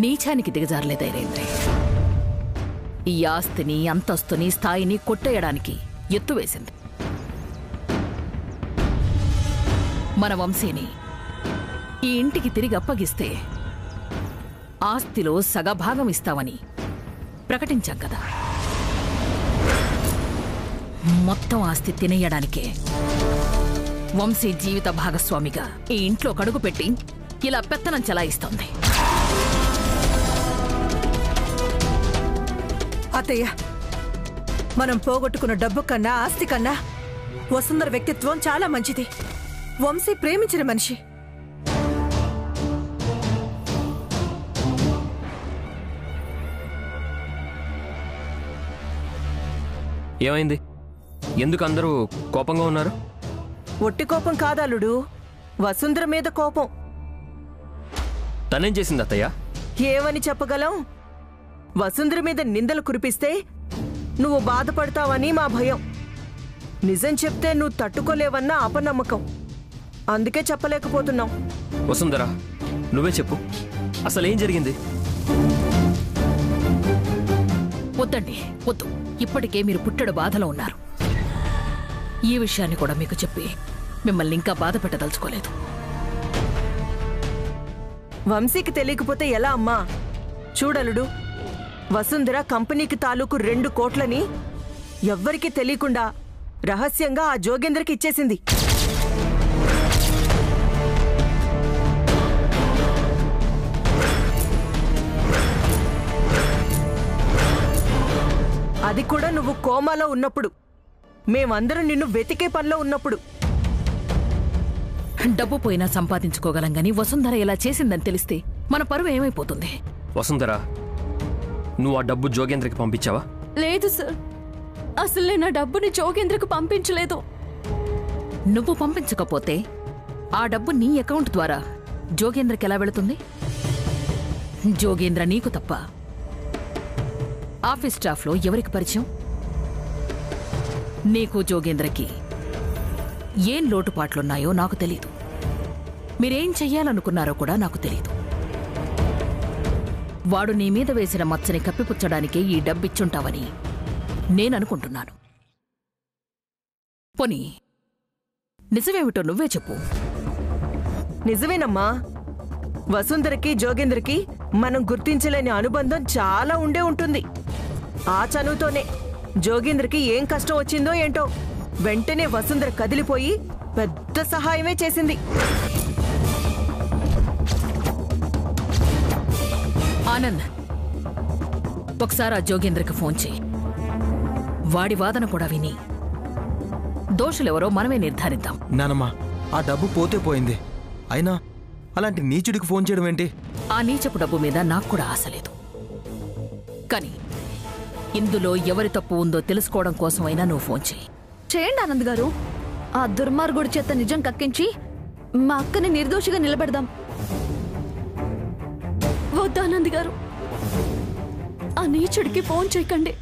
నీచానికి దిగజారలే ధైర్యేంద్రి. ఈ ఆస్తిని, అంతస్తుని, స్థాయిని కొట్టేయడానికి ఎత్తువేసింది. మన వంశీని ఈ ఇంటికి తిరిగి అప్పగిస్తే ఆస్తిలో సగభాగం ఇస్తామని ప్రకటించాం కదా. మొత్తం ఆస్తి తినేయడానికే వంశీ జీవిత భాగస్వామిగా ఈ ఇంట్లో కడుగుపెట్టి ఇలా పెత్తనం చెలాయిస్తోంది. అత్తయ్య, మనం పోగొట్టుకున్న డబ్బు కన్నా ఆస్తి కన్నా వసుంధర వ్యక్తిత్వం చాలా మంచిది. వంశీ ప్రేమించిన మనిషి. ఏమైంది? ఎందుకు అందరూ కోపంగా ఉన్నారు? ఒట్టి కోపం కాదల్లుడు, వసుంధర మీద కోపం. తనేం చేసింది అత్తయ్య? ఏమని చెప్పగలం? వసుంధర మీద నిందలు కురిపిస్తే నువ్వు బాధపడతావని మా భయం. నిజం చెప్తే నువ్వు తట్టుకోలేవన్న అపనమ్మకం. అందుకే చెప్పలేకపోతున్నాం. వసుంధర, నువ్వే చెప్పు, అసలేం జరిగింది? వద్దండి, వద్దు. ఇప్పటికే మీరు పుట్టడు బాధలో ఉన్నారు. ఈ విషయాన్ని కూడా మీకు చెప్పి మిమ్మల్ని ఇంకా బాధ పెట్టదలుచుకోలేదు. వంశీకి తెలియకపోతే ఎలా అమ్మా? చూడలుడు, వసుంధర కంపెనీకి తాలూకు 2 కోట్లని ఎవ్వరికీ తెలియకుండా రహస్యంగా ఆ జోగేంద్రకి ఇచ్చేసింది. అది కూడా నువ్వు కోమాలో ఉన్నప్పుడు, మేమందరం నిన్ను వెతికే పనిలో ఉన్నప్పుడు. డబ్బు పోయినా సంపాదించుకోగలం గాని వసుంధర ఇలా చేసిందని తెలిస్తే మన పరువు ఏమైపోతుంది? వసుంధర, నువ్వు ఆ డబ్బు జోగేంద్రకి పంపించావా? లేదు సార్, అసలు నేను ఆ డబ్బుని జోగేంద్రకు పంపించలేదు. నువ్వు పంపించకపోతే ఆ డబ్బు నీ అకౌంట్ ద్వారా జోగేంద్రకి ఎలా వెళుతుంది? జోగేంద్ర నీకు తప్ప ఆఫీస్ స్టాఫ్లో ఎవరికి పరిచయం? నీకు జోగేంద్రకి ఏం లోటుపాట్లున్నాయో నాకు తెలీదు. మీరేం చెయ్యాలనుకున్నారో కూడా నాకు తెలీదు. వాడు నీ మీద వేసిన మచ్చని కప్పిపుచ్చడానికే ఈ డబ్బిచ్చుంటావని నేననుకుంటున్నాను. పోనీ నిజమేమిటో నువ్వే చెప్పు. నిజమేనమ్మా. వసుంధరకి జోగేంద్రకి మనం గుర్తించలేని అనుబంధం చాలా ఉండే ఉంటుంది. ఆ చనువుతోనే జోగేంద్రకి ఏం కష్టం వచ్చిందో ఏంటో వెంటనే వసుంధర కదిలిపోయి పెద్ద సహాయమే చేసింది. ఆనంద్, ఒకసారి ఆ జోగేంద్రకి ఫోన్ చేయి. వాడి వాదన కూడా విని దోషులెవరో మనమే నిర్ధారిద్దాం. నానమ్మా, ఆ డబ్బు పోతే పోయింది. అయినా అలాంటి నీచుడికి ఫోన్ చేయడం ఏంటి? ఆ నీచపు డబ్బు మీద నాకు కూడా ఆశ లేదు. కానీ ఇందులో ఎవరి తప్పు ఉందో తెలుసుకోవడం కోసమైనా నువ్వు ఫోన్ చేయి. చేయండి ఆనంద్ గారు. ఆ దుర్మార్గుడి చేత నిజం కక్కించి మా అక్కని నిర్దోషిగా నిలబెడదాం. వద్దు ఆనంద్ గారు, ఆ నీచుడికి ఫోన్ చేయకండి.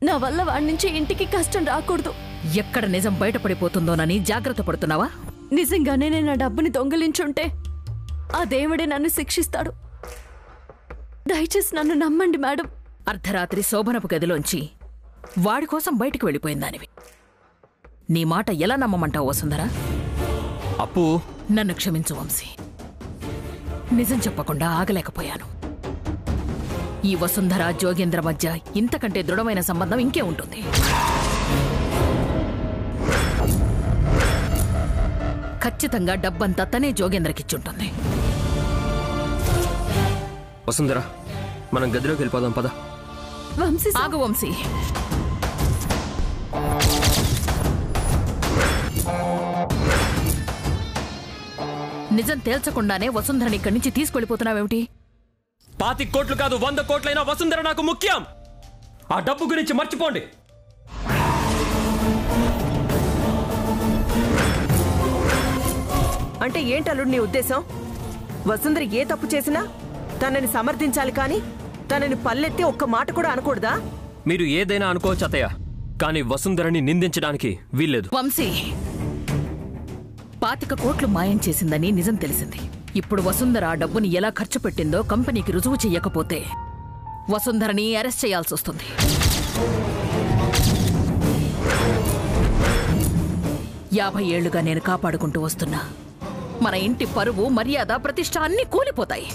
నా వల్ల వాడి నుంచి ఇంటికి కష్టం రాకూడదు. ఎక్కడ నిజం బయటపడిపోతుందోనని జాగ్రత్త పడుతున్నావా? నిజంగానే నేను ఆ డబ్బుని దొంగిలించుంటే ఆ దేవుడే నన్ను శిక్షిస్తాడు. దయచేసి నన్ను నమ్మండి మేడం. అర్ధరాత్రి శోభనపు గదిలోంచి వాడి కోసం బయటకు వెళ్ళిపోయిందానివి. నీ మాట ఎలా నమ్మమంటావు వసుంధరా? అప్పు, నన్ను క్షమించు వంశీ. నిజం చెప్పకుండా ఆగలేకపోయాను. ఈ వసుంధర జోగేంద్ర మధ్య ఇంతకంటే దృఢమైన సంబంధం ఇంకే ఉంటుంది. ఖచ్చితంగా డబ్బంతా తనే జోగేంద్రకిచ్చుంటుంది. వసుంధర, మనం గదిలోకి వెళ్ళిపోదాం పద. వంశీ ఆగు వంశీ. నిజం తేల్చకుండానే వసుంధరని ఇక్కడి నుంచి తీసుకెళ్ళిపోతున్నావేమిటి? 25 కోట్లు కాదు, 100 కోట్లైనా వసుంధర నాకు ముఖ్యం. ఆ డబ్బు గురించి మర్చిపోండి. అంటే ఏంటల్లుడు నీ ఉద్దేశం? వసుంధర ఏ తప్పు చేసినా తనని సమర్థించాలి కానీ తనని పల్లెత్తి ఒక్క మాట కూడా అనకూడదా? మీరు ఏదైనా అనుకోవచ్చు అత్తయ్య, కానీ వసుంధరని నిందించడానికి వీల్లేదు. వంశీ, 25 కోట్లు మాయం చేసిందని నిజం తెలిసింది. ఇప్పుడు వసుంధర ఆ డబ్బుని ఎలా ఖర్చు పెట్టిందో కంపెనీకి రుజువు చెయ్యకపోతే వసుంధరని అరెస్ట్ చేయాల్సి వస్తుంది. 50 ఏళ్లుగా నేను కాపాడుకుంటూ వస్తున్నా మన ఇంటి పరువు, మర్యాద, ప్రతిష్ట అన్నీ కూలిపోతాయి.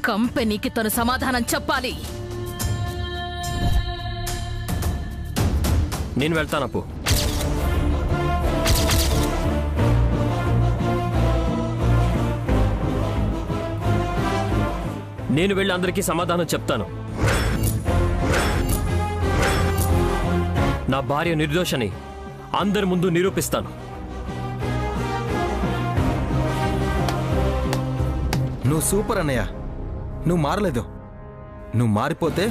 కంపెనీకి తను సమాధానం చెప్పాలి. నేను వెళ్తానప్పు. నేను వెళ్ళి అందరికీ సమాధానం చెప్తాను. నా భార్య నిర్దోషని అందరి ముందు నిరూపిస్తాను. నువ్వు సూపర్ అన్నయ్య. నువ్వు మారలేదు. నువ్వు మారిపోతే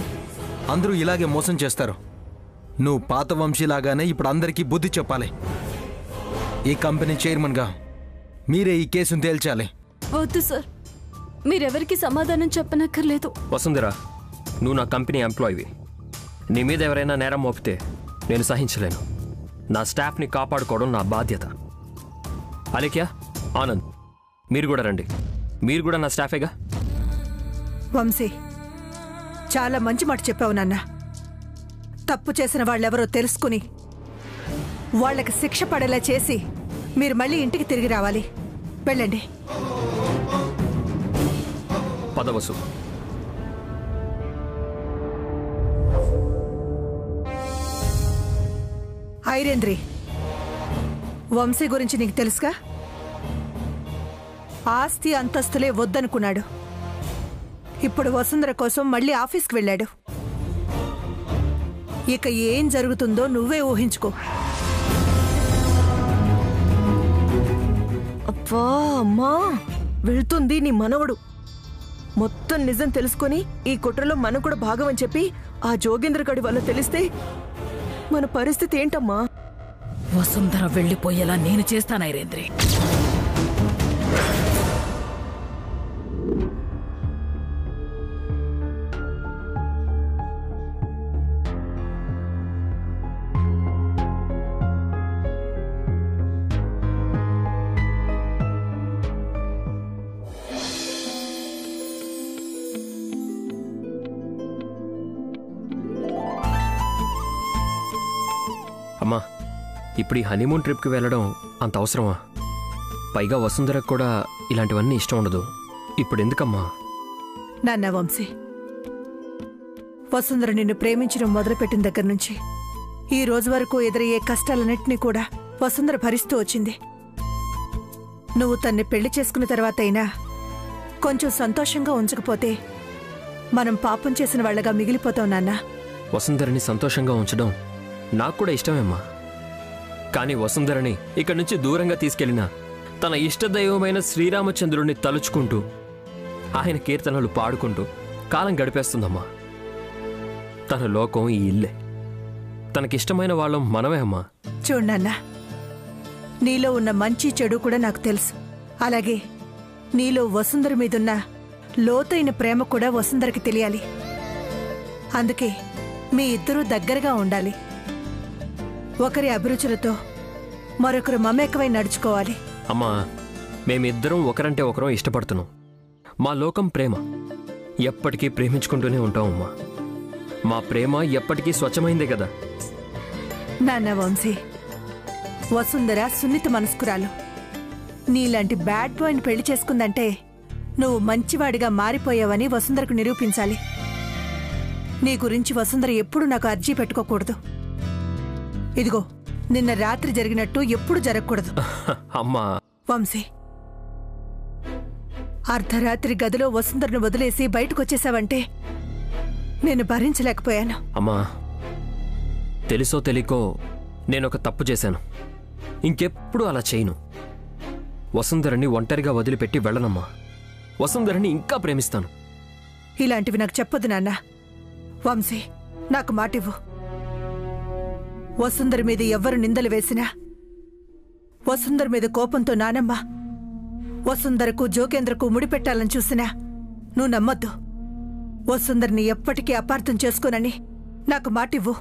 అందరూ ఇలాగే మోసం చేస్తారు. నువ్వు పాత వంశీలాగానే ఇప్పుడు అందరికీ బుద్ధి చెప్పాలి. ఈ కంపెనీ చైర్మన్గా మీరే ఈ కేసును తేల్చాలి. వద్దు సార్, మీరెవరికి సమాధానం చెప్పనక్కర్లేదు. వసుంధర, నువ్వు నా కంపెనీ ఎంప్లాయీవి. నీ మీద ఎవరైనా నేరం మోపితే నేను సహించలేను. నా స్టాఫ్ని కాపాడుకోవడం నా బాధ్యత. అలేఖ్య, ఆనంద్, మీరు కూడా రండి. మీరు కూడా నా స్టాఫేగా. వంశీ, చాలా మంచి మాట చెప్పావు నాన్న. తప్పు చేసిన వాళ్ళెవరో తెలుసుకుని వాళ్ళకి శిక్ష పడేలా చేసి మీరు మళ్ళీ ఇంటికి తిరిగి రావాలి. వెళ్ళండి. పదవసు. ఐరేంద్రి, వంశీ గురించి నీకు తెలుసుగా? ఆస్తి అంతస్తులే వద్దనుకున్నాడు. ఇప్పుడు వసుంధర కోసం మళ్ళీ ఆఫీస్కి వెళ్ళాడు. ఇక ఏం జరుగుతుందో నువ్వే ఊహించుకో. అబ్బా అమ్మా, వెళ్తుంది నీ మనవడు. మొత్తం నిజం తెలుసుకొని ఈ కుట్రలో మనం కూడా భాగమని చెప్పి ఆ జోగేంద్ర గడి వల్ల తెలిస్తే మన పరిస్థితి ఏంటమ్మా? వసుంధర వెళ్ళిపోయేలా నేను చేస్తాను ఐరేంద్రి. అమ్మా, ఇప్పుడు ఈ హనీమూన్ ట్రిప్కి వెళ్ళడం అంత అవసరమా? పైగా వసుంధరకు కూడా ఇలాంటివన్నీ ఇష్టం ఉండదు. ఇప్పుడు ఎందుకమ్మా? నాన్న వంశీ, వసుంధర నిన్ను ప్రేమించడం మొదలుపెట్టిన దగ్గర నుంచి ఈ రోజు వరకు ఎదురయ్యే కష్టాలన్నింటినీ కూడా వసుంధర భరిస్తూ వచ్చింది. నువ్వు తన్ని పెళ్లి చేసుకున్న తర్వాత అయినా కొంచెం సంతోషంగా ఉంచకపోతే మనం పాపం చేసిన వాళ్ళగా మిగిలిపోతావు నాన్న. వసుంధరని సంతోషంగా ఉంచడం నాకు కూడా ఇష్టమేమ్మా. కానీ వసుంధరని ఇక్కడి నుంచి దూరంగా తీసుకెళ్లిన తన ఇష్టదైవమైన శ్రీరామచంద్రుడిని తలుచుకుంటూ ఆయన కీర్తనలు పాడుకుంటూ కాలం గడిపేస్తుందమ్మా. తన లోకం ఈ ఇల్లే. తనకిష్టమైన వాళ్ళం మనమే అమ్మా. చూడన్నా, నీలో ఉన్న మంచి చెడు కూడా నాకు తెలుసు. అలాగే నీలో వసుంధర మీదున్న లోతైన ప్రేమ కూడా వసుంధరకి తెలియాలి. అందుకే మీ ఇద్దరూ దగ్గరగా ఉండాలి. ఒకరి అభిరుచులతో మరొకరు మమేకమై నడుచుకోవాలి. అమ్మా, మేమిద్దరం ఒకరంటే ఒకరం ఇష్టపడుతున్నాం. మా లోకం ప్రేమ. ఎప్పటికీ ప్రేమించుకుంటూనే ఉంటాం అమ్మా. మా ప్రేమ ఎప్పటికీ స్వచ్ఛమైందే కదా. నాన్న వంశీ, వసుంధర సున్నిత మనస్కురాలు. నీలాంటి బ్యాడ్ బాయ్ని పెళ్లి చేసుకుందంటే నువ్వు మంచివాడిగా మారిపోయావని వసుంధరకు నిరూపించాలి. నీ గురించి వసుంధర ఎప్పుడూ నాకు అర్జీ పెట్టుకోకూడదు. ఇదిగో, నిన్న రాత్రి జరిగినట్టు ఎప్పుడు జరగకూడదు. అమ్మా వంశీ, అర్ధరాత్రి గదిలో వసుంధరను వదిలేసి బయటకొచ్చేసావంటే నేను భరించలేకపోయాను. అమ్మా, తెలుసో తెలియకో నేనొక తప్పు చేశాను. ఇంకెప్పుడు అలా చేయను. వసుంధరని ఒంటరిగా వదిలిపెట్టి వెళ్ళనమ్మా. వసుంధరని ఇంకా ప్రేమిస్తాను. ఇలాంటివి నాకు చెప్పొద్దు నాన్న. వంశీ, నాకు మాటివ్వు. వసుంధర మీద ఎవ్వరు నిందలు వేసినా వసుంధర మీద కోపంతో నానమ్మ వసుంధరకు జోగేంద్రకు ముడిపెట్టాలని చూసినా నువ్వు నమ్మొద్దు. వసుంధర్ని ఎప్పటికీ అపార్థం చేసుకోనని నాకు మాటివ్వు.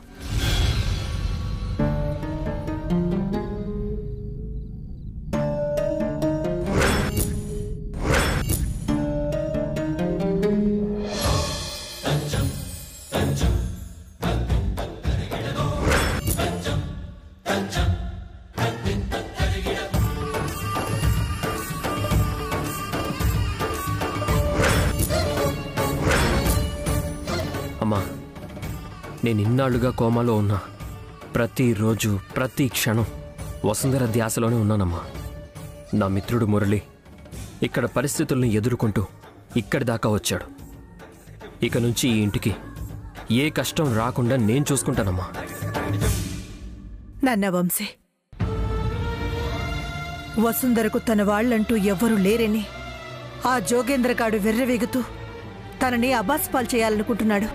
అమ్మా, నేను ఇన్నాళ్లుగా కోమాలో ఉన్నా ప్రతిరోజు ప్రతి క్షణం వసుంధర ధ్యాసలోనే ఉన్నానమ్మా. నా మిత్రుడు మురళి ఇక్కడ పరిస్థితుల్ని ఎదుర్కొంటూ ఇక్కడి దాకా వచ్చాడు. ఇక నుంచి ఈ ఇంటికి ఏ కష్టం రాకుండా నేను చూసుకుంటానమ్మా. నాన్న వంశీ, వసుంధరకు తన వాళ్లంటూ ఎవ్వరూ లేరని ఆ జోగేంద్రగాడు వెర్రవేగుతూ తనని అబాస్పాలు చేయాలనుకుంటున్నాడు.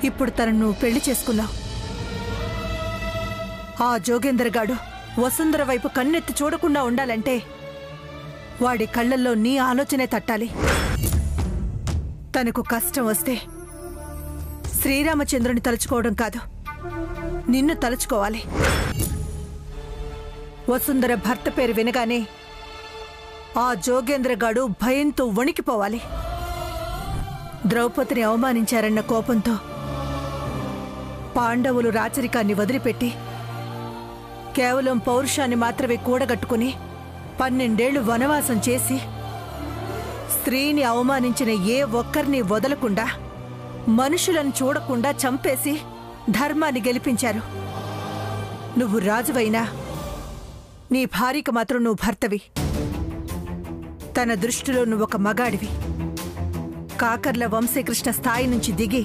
ఇప్పుడు తనను నువ్వు పెళ్లి చేసుకున్నావు. ఆ జోగేంద్రగాడు వసుంధర వైపు కన్నెత్తి చూడకుండా ఉండాలంటే వాడి కళ్ళల్లో నీ ఆలోచనే తట్టాలి. తనకు కష్టం వస్తే శ్రీరామచంద్రుని తలుచుకోవడం కాదు, నిన్ను తలుచుకోవాలి. వసుంధర భర్త పేరు వినగానే ఆ జోగేంద్రగాడు భయంతో వణికిపోవాలి. ద్రౌపదిని అవమానించారన్న కోపంతో పాండవులు రాచరికాన్ని వదిలిపెట్టి కేవలం పౌరుషాన్ని మాత్రమే కూడగట్టుకుని 12 ఏళ్లు వనవాసం చేసి స్త్రీని అవమానించిన ఏ ఒక్కరిని వదలకుండా మనుషులను చూడకుండా చంపేసి ధర్మాన్ని గెలిపించారు. నువ్వు రాజువైనా నీ భార్యకు మాత్రం నువ్వు భర్తవి. తన దృష్టిలో నువ్వొక మగాడివి. కాకర్ల వంశీకృష్ణ స్థాయి నుంచి దిగి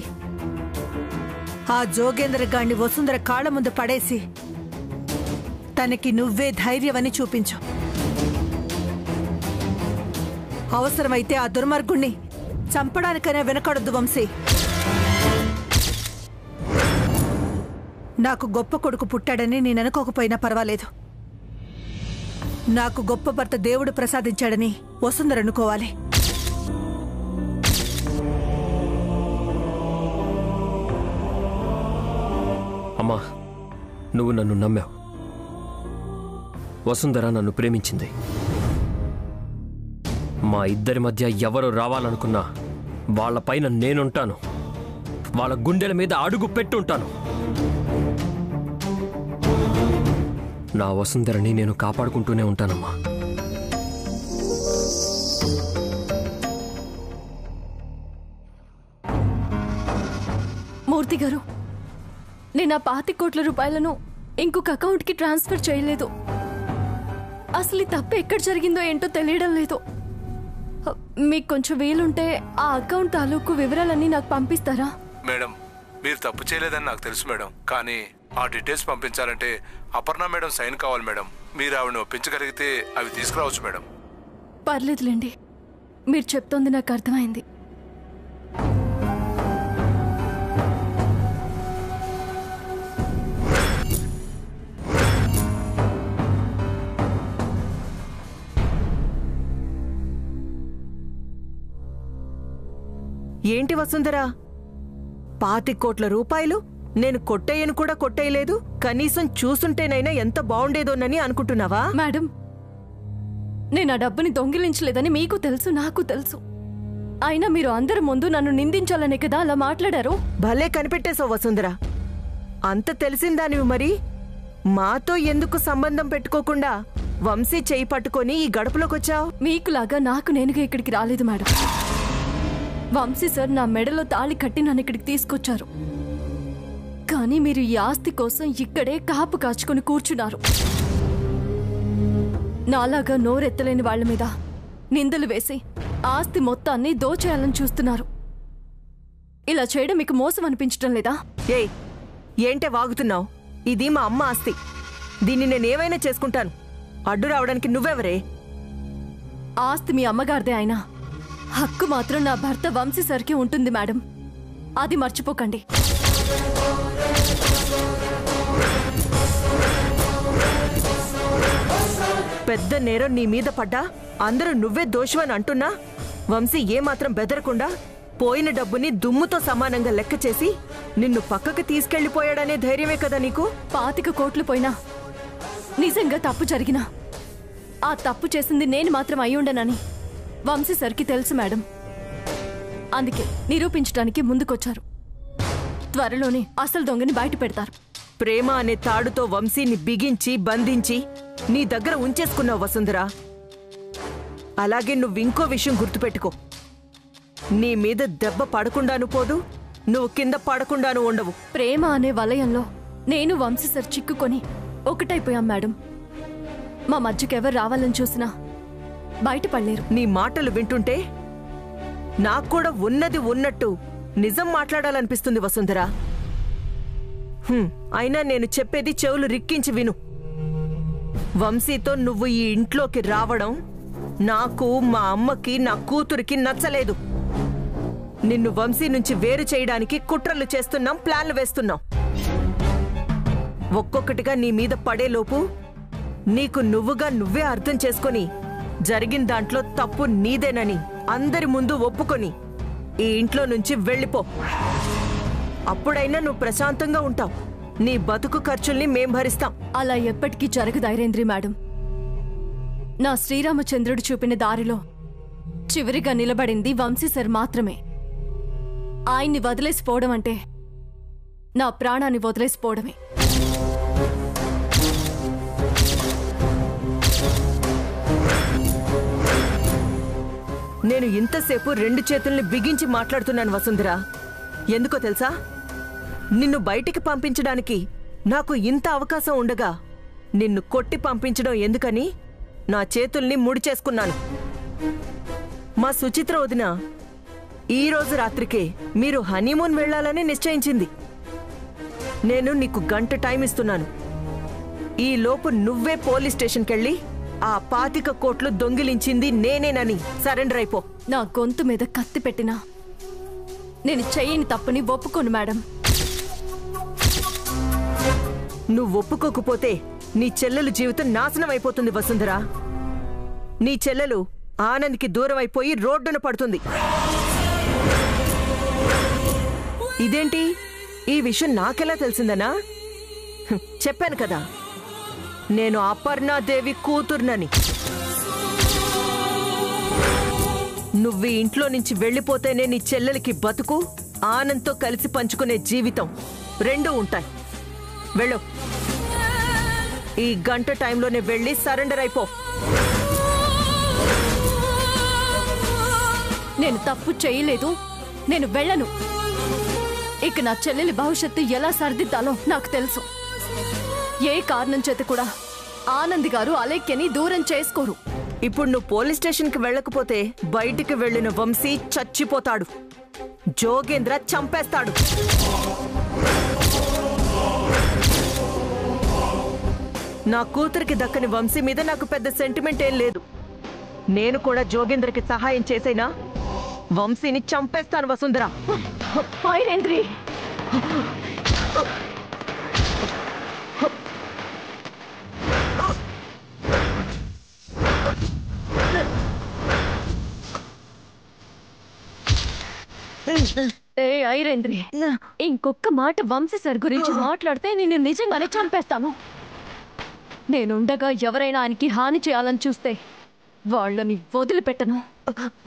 ఆ జోగేంద్రగాడిని వసుంధర కాళ్ళ ముందు పడేసి తనకి నువ్వే ధైర్యమని చూపించు. అవసరమైతే ఆ దుర్మార్గుణ్ణి చంపడానికైనా వెనకడొద్దు వంశీ. నాకు గొప్ప కొడుకు పుట్టాడని నేను అనుకోకపోయినా పర్వాలేదు. నాకు గొప్ప భర్త దేవుడు ప్రసాదించాడని వసుంధర అనుకోవాలి. అమ్మా, నువ్వు నన్ను నమ్మావు. వసుంధర నన్ను ప్రేమించింది. మా ఇద్దరి మధ్య ఎవరు రావాలనుకున్నా వాళ్ళపైన నేనుంటాను. వాళ్ళ గుండెల మీద అడుగు పెట్టుంటాను. నా వసుంధరని నేను కాపాడుకుంటూనే ఉంటానమ్మా. మూర్తి గారు, నేను ఆ 25 కోట్ల రూపాయలను ఇంకొక అకౌంట్కి ట్రాన్స్ఫర్ చేయలేదు. అసలు ఈ తప్పు ఎక్కడ జరిగిందో ఏంటో తెలియడం లేదు. మీకు కొంచెం వీలుంటే ఆ అకౌంట్ తాలూకు వివరాలన్నీ నాకు పంపిస్తారా? మేడం, మీరు తప్పు చేయలేదని నాకు తెలుసు మేడం. కానీ ఆ డీటెయిల్స్ పంపించాలంటే అపర్ణ మేడం సైన్ కావాలి మేడం. మీరు ఆవిడని ఒప్పించగలిగితే అవి తీసుకురావచ్చు మేడం. పర్లేదులేండి, మీరు చెప్తోంది నాకు అర్థమైంది. ఏంటి వసుంధరా, 25 కోట్ల రూపాయలు నేను కొట్టేయను కూడా కొట్టేయలేదు. కనీసం చూసుంటేనైనా ఎంత బాగుండేదోనని అనుకుంటున్నావా? మేడం, నేను ఆ డబ్బుని దొంగిలించలేదని మీకు తెలుసు, నాకు తెలుసు. అయినా మీరు అందరి ముందు నన్ను నిందించాలనే కదా అలా మాట్లాడారు. భలే కనిపెట్టేశావు వసుంధరా. అంత తెలిసిందానివి మరి మాతో ఎందుకు సంబంధం పెట్టుకోకుండా వంశీ చేయి పట్టుకొని ఈ గడపలోకొచ్చావు? మీకులాగా నాకు నేనుగా ఇక్కడికి రాలేదు మేడం. వంశీ సార్ నా మెడలో తాళి కట్టి నన్ను ఇక్కడికి తీసుకొచ్చారు. కానీ మీరు ఈ ఆస్తి కోసం ఇక్కడే కాపు కాచుకొని కూర్చున్నారు. నాలాగా నోరెత్తలేని వాళ్ల మీద నిందలు వేసి ఆస్తి మొత్తాన్ని దోచేయాలని చూస్తున్నారు. ఇలా చేయడం మీకు మోసం అనిపించడం లేదా? ఏంటే వాగుతున్నావు? ఇది మా అమ్మ ఆస్తి. దీన్ని నేనేమైనా చేసుకుంటాను. అడ్డు రావడానికి నువ్వెవరే? ఆస్తి మీ అమ్మగారిదే అయినా హక్కు మాత్రం నా భర్త వంశీ సార్కి ఉంటుంది మేడం. అది మర్చిపోకండి. పెద్ద నేరం నీ మీద పడ్డా అందరూ నువ్వే దోషమని అంటున్నా వంశీ ఏమాత్రం బెదరకుండా పోయిన డబ్బుని దుమ్ముతో సమానంగా లెక్క చేసి నిన్ను పక్కకు తీసుకెళ్లిపోయాడనే ధైర్యమే కదా నీకు? 25 కోట్లు పోయినా నిజంగా తప్పు జరిగినా ఆ తప్పు చేసింది నేను మాత్రం అయ్యుండనని వంశీ సార్కి తెలుసు మేడం. అందుకే నిరూపించడానికి ముందుకొచ్చారు. త్వరలోనే అసలు దొంగని బయట పెడతారు. ప్రేమ అనే తాడుతో వంశీని బిగించి బంధించి నీ దగ్గర ఉంచేసుకున్నావు వసుంధరా. అలాగే నువ్వింకో విషయం గుర్తుపెట్టుకో. నీ మీద దెబ్బ పడకుండాను పోదు, నువ్వు కింద పడకుండాను ఉండవు. ప్రేమ అనే వలయంలో నేను వంశీ సార్ చిక్కుకొని ఒకటైపోయాం మేడం. మా మధ్యకెవరు రావాలని చూసినా బయటపడలేరు. నీ మాటలు వింటుంటే నాకు కూడా ఉన్నది ఉన్నట్టు నిజం మాట్లాడాలనిపిస్తుంది వసుంధరా. అయినా నేను చెప్పేది చెవులు రిక్కించి విను. వంశీతో నువ్వు ఈ ఇంట్లోకి రావడం నాకు, మా అమ్మకి, నా కూతురికి నచ్చలేదు. నిన్ను వంశీ నుంచి వేరు చేయడానికి కుట్రలు చేస్తున్నాం, ప్లాన్లు వేస్తున్నాం. ఒక్కొక్కటిగా నీ మీద పడేలోపు నీకు నువ్వుగా నువ్వే అర్థం చేసుకొని జరిగిన దాంట్లో తప్పు నీదేనని అందరి ముందు ఒప్పుకొని ఈ ఇంట్లో నుంచి వెళ్ళిపో. అప్పుడైనా నువ్వు ప్రశాంతంగా ఉంటావు. నీ బతుకు ఖర్చుల్ని మేం భరిస్తాం. అలా ఎప్పటికీ జరగదు ఐరేంద్రి మేడం. నా శ్రీరామచంద్రుడు చూపిన దారిలో చివరిగా నిలబడింది వంశీ సార్ మాత్రమే. ఆయన్ని వదిలేసిపోవడం అంటే నా ప్రాణాన్ని వదిలేసిపోవడమే. నేను ఇంతసేపు 2 చేతుల్ని బిగించి మాట్లాడుతున్నాను వసుంధరా. ఎందుకో తెలుసా? నిన్ను బయటికి పంపించడానికి నాకు ఇంత అవకాశం ఉండగా నిన్ను కొట్టి పంపించడం ఎందుకని నా చేతుల్ని ముడి చేసుకున్నాను. మా సుచిత్ర వదిన ఈ రోజు రాత్రికే మీరు హనీమూన్ వెళ్లాలని నిశ్చయించింది. నేను నీకు గంట టైం ఇస్తున్నాను. ఈ లోపు నువ్వే పోలీస్ స్టేషన్కెళ్ళి ఆ 25 కోట్లు దొంగిలించింది నేనేనని సరెండర్ అయిపో. నా గొంతు మీద కత్తి పెట్టినా నేను చెయ్యని తప్పుని ఒప్పుకోను మేడం. నువ్వు ఒప్పుకోకపోతే నీ చెల్లెలు జీవితం నాశనం అయిపోతుంది వసుంధరా. నీ చెల్లెలు ఆనంద్కి దూరం అయిపోయి రోడ్డున పడుతుంది. ఇదేంటి, ఈ విషయం నాకెలా తెలిసిందనా? చెప్పాను కదా, నేను అపర్ణాదేవి కూతుర్నని. నువ్వు ఈ ఇంట్లో నుంచి వెళ్ళిపోతేనే నీ చెల్లెలికి బతుకు, ఆనంద్తో కలిసి పంచుకునే జీవితం 2 ఉంటాయి. వెళ్ళు. ఈ గంట టైంలోనే వెళ్ళి సరెండర్ అయిపో. నేను తప్పు చేయలేదు, నేను వెళ్ళను. ఇక నా చెల్లెలి భవిష్యత్తు ఎలా సరిదిద్దాలో నాకు తెలుసు. ఏ కారణం చేత కూడా ఆనంద్ గారు అలేఖ్యని దూరం చేసుకోరు. ఇప్పుడు నువ్వు పోలీస్ స్టేషన్కి వెళ్ళకపోతే బయటికి వెళ్ళిన వంశీ చచ్చిపోతాడు. జోగేంద్ర చంపేస్తాడు. నా కూతురికి దక్కని వంశీ మీద నాకు పెద్ద సెంటిమెంట్ ఏం లేదు. నేను కూడా జోగేంద్రకి సహాయం చేసేనా వంశీని చంపేస్తాను వసుంధర. ఐరేంద్రి, ఐరేంద్రి, ఇంకొక్క మాట వంశీ సార్ గురించి మాట్లాడితే నేను నిజంగానే చంపేస్తాను. నేనుండగా ఎవరైనా ఆయనకి హాని చేయాలని చూస్తే వాళ్ళని వదిలిపెట్టను.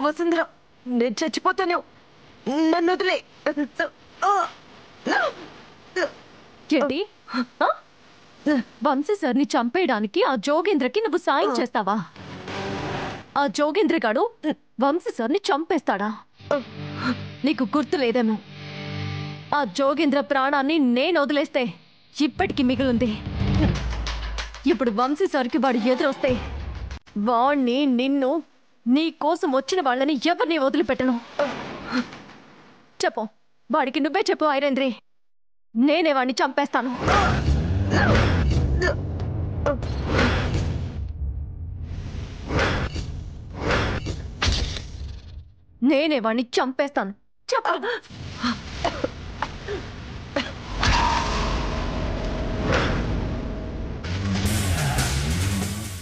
వసుంధర, నేను చచ్చిపోతాను, నన్ను వదిలే. ఏంటి? వంశీ సార్ని చంపేయడానికి ఆ జోగేంద్రకి నువ్వు సాయం చేస్తావా? ఆ జోగేంద్ర గాడు వంశీ సార్ని చంపేస్తాడా? నీకు గుర్తు లేదేమో, ఆ జోగేంద్ర ప్రాణాన్ని నేను వదిలేస్తే ఇప్పటికి మిగిలింది. ఇప్పుడు వంశీ సార్కి వాడు ఎదురొస్తే వాణ్ణి, నిన్ను, నీ కోసం వచ్చిన వాళ్ళని ఎవరిని వదిలిపెట్టను. చెప్పు, వాడికి నువ్వే చెప్పు ఐరేంద్రి. నేనే వాడిని చంపేస్తాను. నేనే వాడిని చంపేస్తాను. చెప్పు.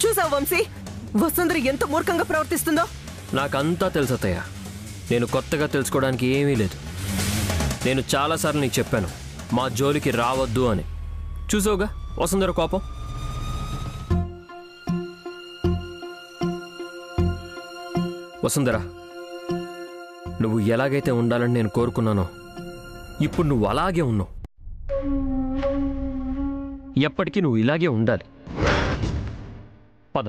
చూసావు వంశీ, వసుంధర ఎంత మూర్ఖంగా ప్రవర్తిస్తుందో? నాకంతా తెలుసు అత్తయ్య. నేను కొత్తగా తెలుసుకోవడానికి ఏమీ లేదు. నేను చాలాసార్లు నీకు చెప్పాను మా జోలికి రావద్దు అని. చూసావుగా వసుంధర కోపం. వసుంధర, నువ్వు ఎలాగైతే ఉండాలని నేను కోరుకున్నానో ఇప్పుడు నువ్వు అలాగే ఉన్నావు. ఎప్పటికీ నువ్వు ఇలాగే ఉండాలి. పద.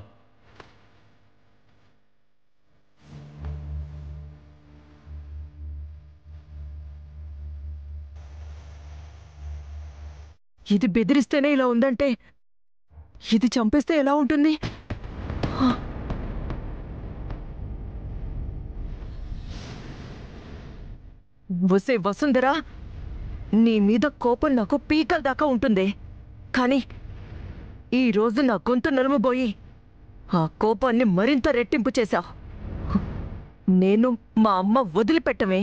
ఇది బెదిరిస్తేనే ఇలా ఉందంటే ఇది చంపేస్తే ఎలా ఉంటుంది? వసే వసుంధరా, నీ మీద కోపం నాకు పీకల దాకా ఉంటుంది. కానీ ఈరోజు నా గొంతు నలుమబోయి ఆ కోపాన్ని మరింత రెట్టింపు చేశావు. నేను మా అమ్మ వదిలిపెట్టమే.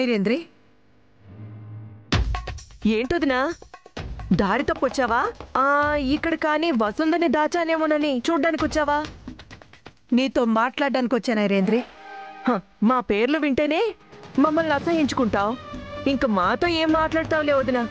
ఐరేంద్రి, ఏంటోదినా, దారి తప్పొచ్చావా? ఇక్కడ కానీ వసుందని దాచానేమోనని చూడ్డానికి వచ్చావా? నీతో మాట్లాడడానికి వచ్చాను ఐరేంద్రి. మా పేర్లు వింటేనే మమ్మల్ని అసహించుకుంటావు. ఇంక మాతో ఏం మాట్లాడతావులే వదినా.